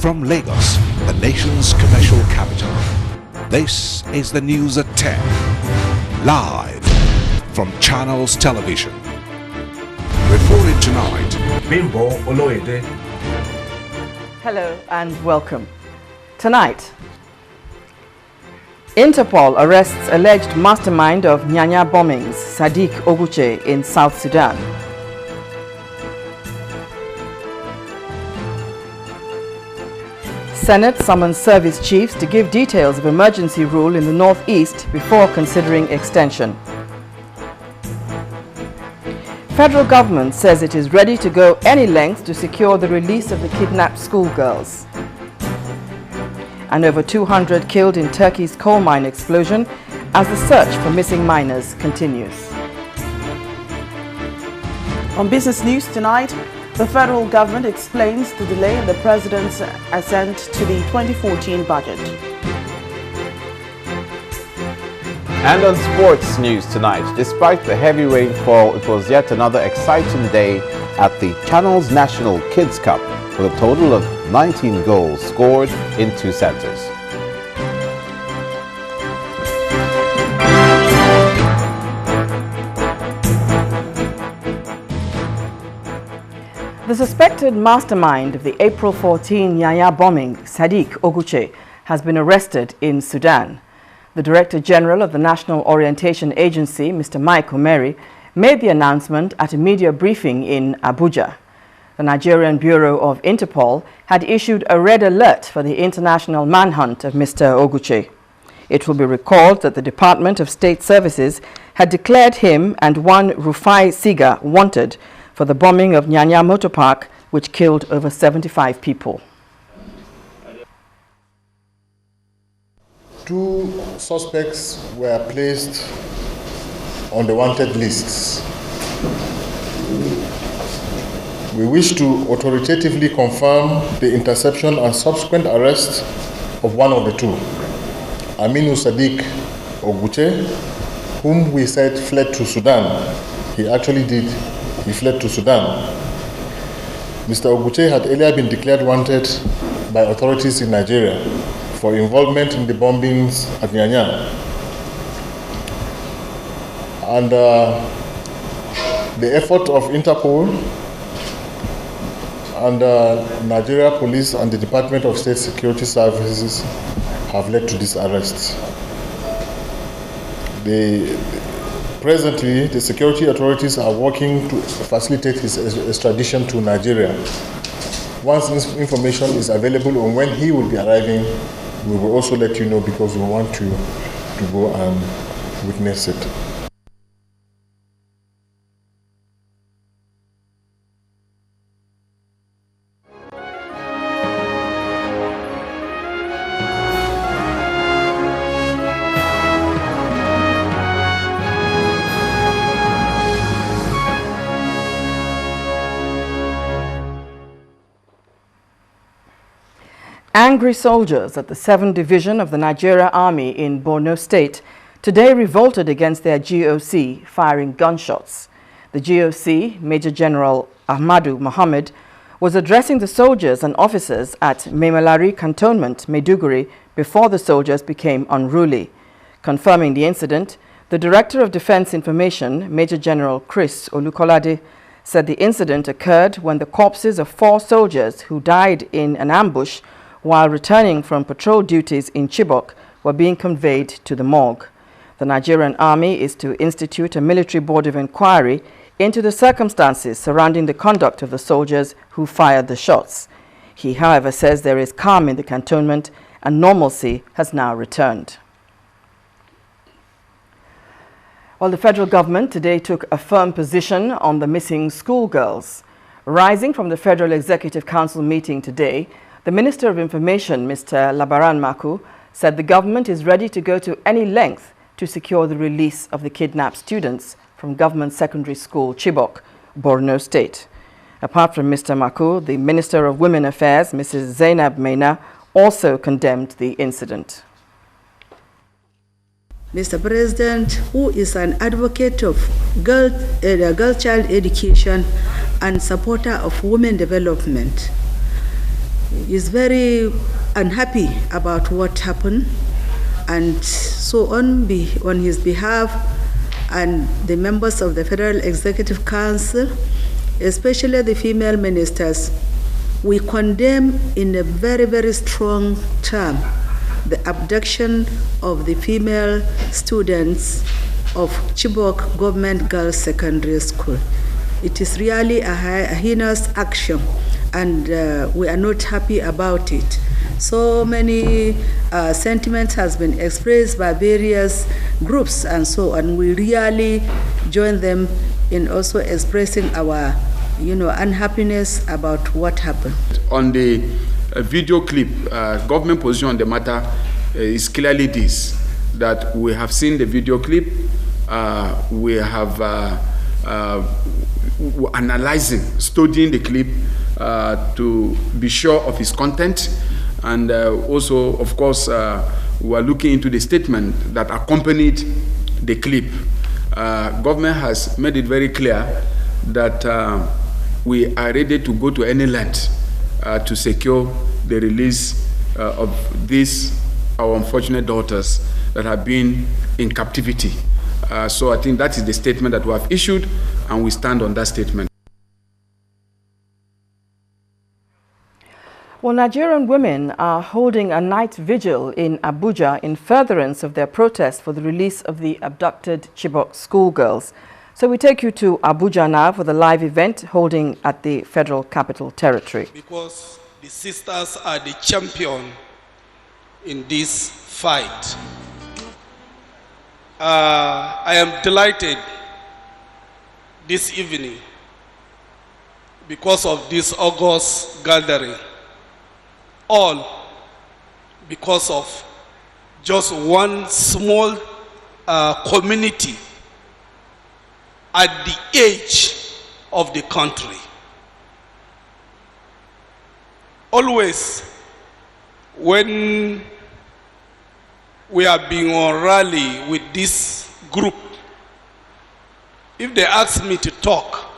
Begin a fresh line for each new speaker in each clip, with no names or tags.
From Lagos, the nation's commercial capital, this is the news at 10, live from Channels Television. Reporting tonight,
Bimbo Oloide.
Hello and welcome. Tonight, Interpol arrests alleged mastermind of Nyanya bombings, Sadiq Oguche, in South Sudan. Senate summons service chiefs to give details of emergency rule in the Northeast before considering extension. Federal government says it is ready to go any length to secure the release of the kidnapped schoolgirls. And over 200 killed in Turkey's coal mine explosion as the search for missing miners continues.
On business news tonight, the federal government explains the delay in the president's assent to the 2014 budget.
And on sports news tonight, despite the heavy rainfall, it was yet another exciting day at the Channels National Kids Cup with a total of 19 goals scored in 2 centers.
The suspected mastermind of the April 14 Nyanya bombing, Sadiq Oguche, has been arrested in Sudan. The Director General of the National Orientation Agency, Mr. Mike Omeri, made the announcement at a media briefing in Abuja. The Nigerian Bureau of Interpol had issued a red alert for the international manhunt of Mr. Oguche. It will be recalled that the Department of State Services had declared him and one Rufai Siga wanted for the bombing of Nyanya Motor Park, which killed over 75 people.
2 suspects were placed on the wanted lists. We wish to authoritatively confirm the interception and subsequent arrest of one of the 2, Aminu Sadiq Oguche, whom we said fled to Sudan. He actually did. He fled to Sudan. Mr. Oguche had earlier been declared wanted by authorities in Nigeria for involvement in the bombings at Nyanya. And the effort of Interpol and Nigeria Police and the Department of State Security Services have led to this arrest. Presently, the security authorities are working to facilitate his extradition to Nigeria. Once information is available on when he will be arriving, we will also let you know, because we want to go and witness it.
Angry soldiers at the 7th Division of the Nigeria Army in Borno State today revolted against their GOC, firing gunshots. The GOC, Major General Ahmadu Mohammed, was addressing the soldiers and officers at Memalari Cantonment, Maiduguri, before the soldiers became unruly. Confirming the incident, the Director of Defense Information, Major General Chris Olukolade, said the incident occurred when the corpses of 4 soldiers who died in an ambush while returning from patrol duties in Chibok were being conveyed to the morgue. The Nigerian Army is to institute a military board of inquiry into the circumstances surrounding the conduct of the soldiers who fired the shots. He, however, says there is calm in the cantonment and normalcy has now returned. Well, the federal government today took a firm position on the missing schoolgirls. Rising from the Federal Executive Council meeting today, the Minister of Information, Mr. Labaran Maku, said the government is ready to go to any length to secure the release of the kidnapped students from Government Secondary School, Chibok, Borno State. Apart from Mr. Maku, the Minister of Women Affairs, Mrs. Zainab Maina, also condemned the incident.
Mr. President, who is an advocate of girl child education and supporter of women development, is very unhappy about what happened, and so on his behalf and the members of the Federal Executive Council, especially the female ministers, we condemn in a very, very strong term the abduction of the female students of Chibok Government Girls Secondary School. It is really a heinous action, and we are not happy about it. So many sentiments has been expressed by various groups and so on. We really join them in also expressing our, unhappiness about what happened.
On the video clip, government position on the matter is clearly this, that we have seen the video clip, we have analyzing, studying the clip to be sure of its content, and also, of course, we are looking into the statement that accompanied the clip. Government has made it very clear that we are ready to go to any length to secure the release of these, our unfortunate daughters that have been in captivity. So I think that is the statement that we have issued, and we stand on that statement.
Well, Nigerian women are holding a night vigil in Abuja in furtherance of their protest for the release of the abducted Chibok schoolgirls. So we take you to Abuja now for the live event holding at the Federal Capital Territory.
Because the sisters are the champion in this fight. I am delighted this evening because of this August gathering. All because of just one small community at the edge of the country. Always when we are being on rally with this group, if they ask me to talk,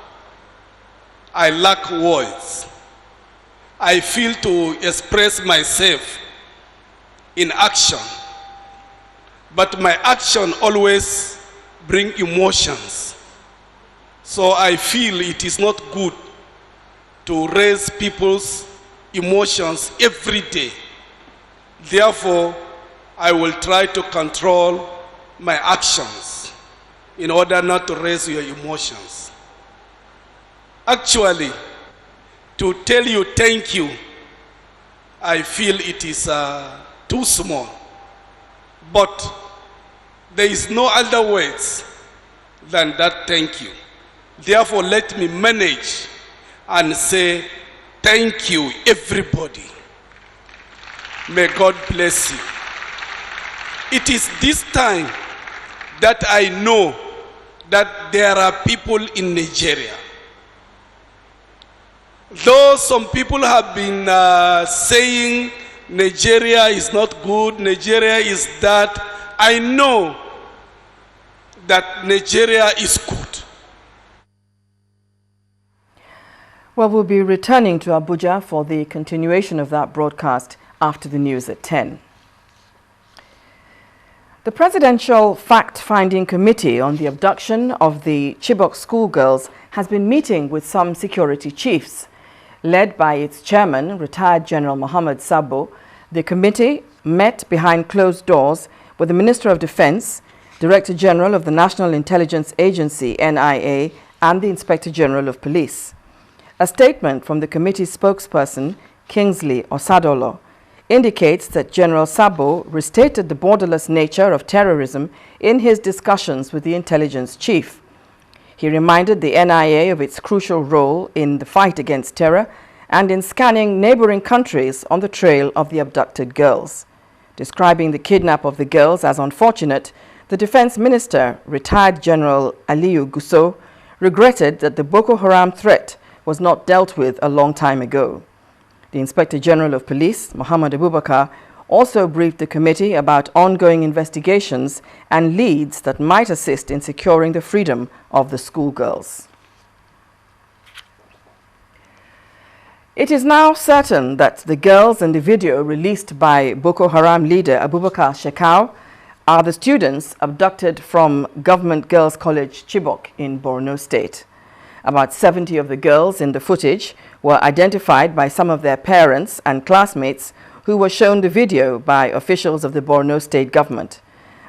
I lack words. I feel to express myself in action, but my action always bring emotions. So I feel it is not good to raise people's emotions every day. Therefore, I will try to control my actions in order not to raise your emotions. Actually, to tell you thank you, I feel it is too small. But there is no other words than that thank you. Therefore, let me manage and say thank you, everybody. May God bless you. It is this time that I know that there are people in Nigeria. Though some people have been saying Nigeria is not good, Nigeria is that, I know that Nigeria is good.
Well, we'll be returning to Abuja for the continuation of that broadcast after the news at 10. The Presidential Fact-Finding Committee on the abduction of the Chibok schoolgirls has been meeting with some security chiefs. Led by its chairman, retired General Mohammed Sabo, the committee met behind closed doors with the Minister of Defense, Director General of the National Intelligence Agency, NIA, and the Inspector General of Police. A statement from the committee's spokesperson, Kingsley Osadolo, indicates that General Sabo restated the borderless nature of terrorism in his discussions with the intelligence chief. He reminded the NIA of its crucial role in the fight against terror and in scanning neighboring countries on the trail of the abducted girls. Describing the kidnap of the girls as unfortunate, the Defense Minister, retired General Aliyu Gusso, regretted that the Boko Haram threat was not dealt with a long time ago. The Inspector General of Police, Muhammad Abubakar, also briefed the committee about ongoing investigations and leads that might assist in securing the freedom of the schoolgirls. It is now certain that the girls in the video released by Boko Haram leader Abubakar Shekau are the students abducted from Government Girls College Chibok in Borno State. About 70 of the girls in the footage were identified by some of their parents and classmates who were shown the video by officials of the Borno State government.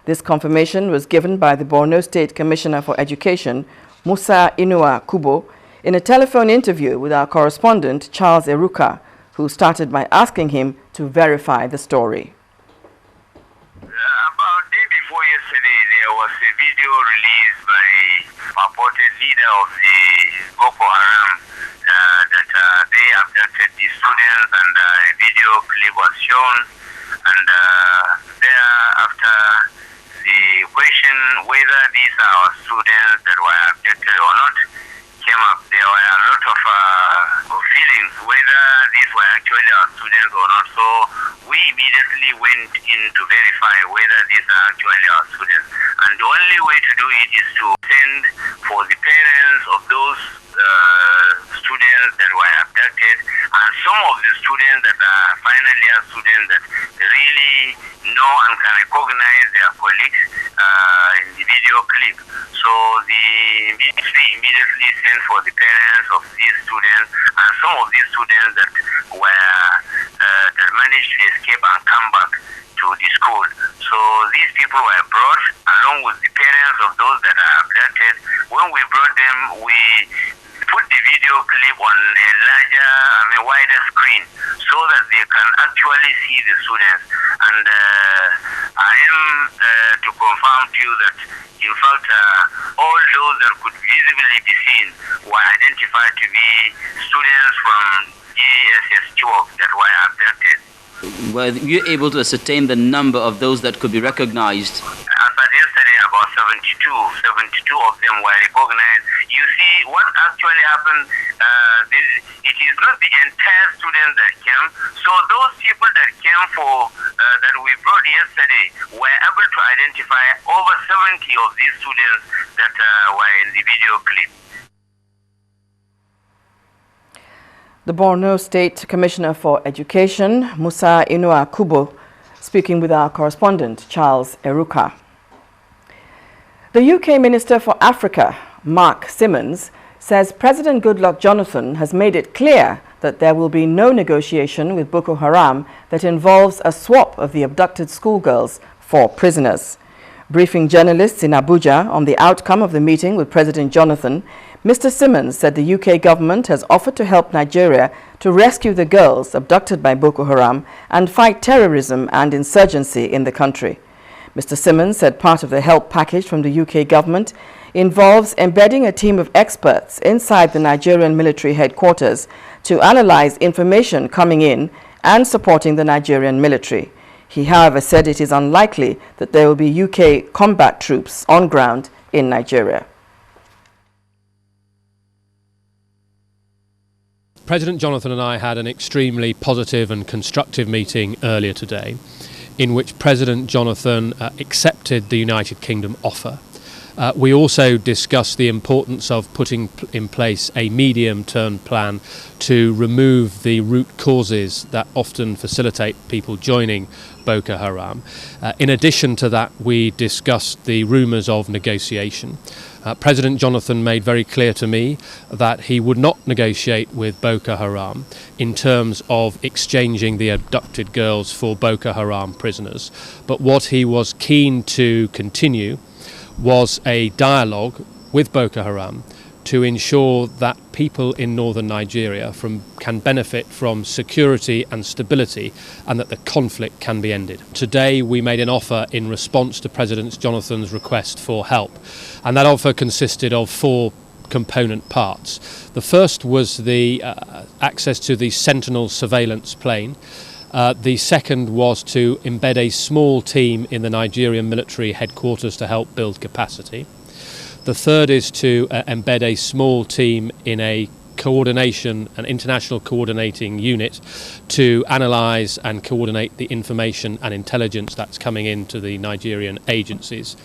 This confirmation was given by the Borno State Commissioner for Education, Musa Inua Kubo, in a telephone interview with our correspondent, Charles Eruka, who started by asking him to verify the story.
About a day before yesterday, there was a video released by purported leader of the Boko Haram that they abducted the students, and a video clip was shown. And thereafter, the question whether these are our students that were abducted or not came up. There were a lot of feelings whether these were actually our students or not. So we immediately went in to verify whether these are actually our students. And the only way to do it is to send for the parents of those students that were abducted, and some of the students that are final year students that really know and can recognize their colleagues in the video clip. So the ministry immediately sent for the parents of these students, and some of these students that were that managed to escape and come back to the school. So these people were brought along with the parents of those that are abducted. When we brought them, we put the video clip on a larger, wider screen so that they can actually see the students. And I am to confirm to you that, in fact, all those that could visibly be seen were identified to be students from GSS Chibok that were abducted.
Were you able to ascertain the number of those that could be recognized?
As at yesterday, about 72 of them were recognized. You see, what actually happened, it is not the entire students that came. So those people that came that we brought yesterday were able to identify over 70 of these students that were in the video clip.
The Borno State Commissioner for Education, Musa Inua Kubo, speaking with our correspondent, Charles Eruka. The UK Minister for Africa, Mark Simmons, says President Goodluck Jonathan has made it clear that there will be no negotiation with Boko Haram that involves a swap of the abducted schoolgirls for prisoners. Briefing journalists in Abuja on the outcome of the meeting with President Jonathan, Mr. Simmons said the UK government has offered to help Nigeria to rescue the girls abducted by Boko Haram and fight terrorism and insurgency in the country. Mr. Simmons said part of the help package from the UK government involves embedding a team of experts inside the Nigerian military headquarters to analyze information coming in and supporting the Nigerian military. He, however, said it is unlikely that there will be UK combat troops on ground in Nigeria.
President Jonathan and I had an extremely positive and constructive meeting earlier today, in which President Jonathan accepted the United Kingdom offer. We also discussed the importance of putting in place a medium-term plan to remove the root causes that often facilitate people joining Boko Haram. In addition to that, we discussed the rumours of negotiation. President Jonathan made very clear to me that he would not negotiate with Boko Haram in terms of exchanging the abducted girls for Boko Haram prisoners. But what he was keen to continue was a dialogue with Boko Haram to ensure that people in northern Nigeria can benefit from security and stability, and that the conflict can be ended. Today we made an offer in response to President Jonathan's request for help, and that offer consisted of 4 component parts. The first was the access to the Sentinel surveillance plane. The second was to embed a small team in the Nigerian military headquarters to help build capacity. The third is to embed a small team in a an international coordinating unit to analyse and coordinate the information and intelligence that's coming into the Nigerian agencies,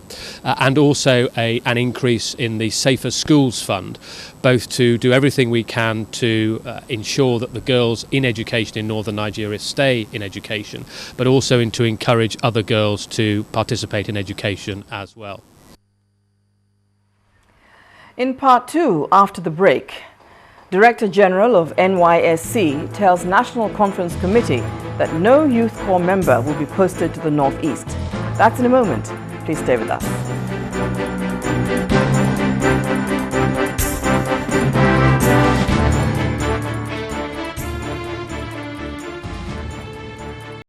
and also an increase in the Safer Schools Fund, both to do everything we can to ensure that the girls in education in northern Nigeria stay in education, but also to encourage other girls to participate in education as well.
In part 2, after the break, Director General of NYSC tells National Conference Committee that no Youth Corps member will be posted to the Northeast. That's in a moment. Please stay with us.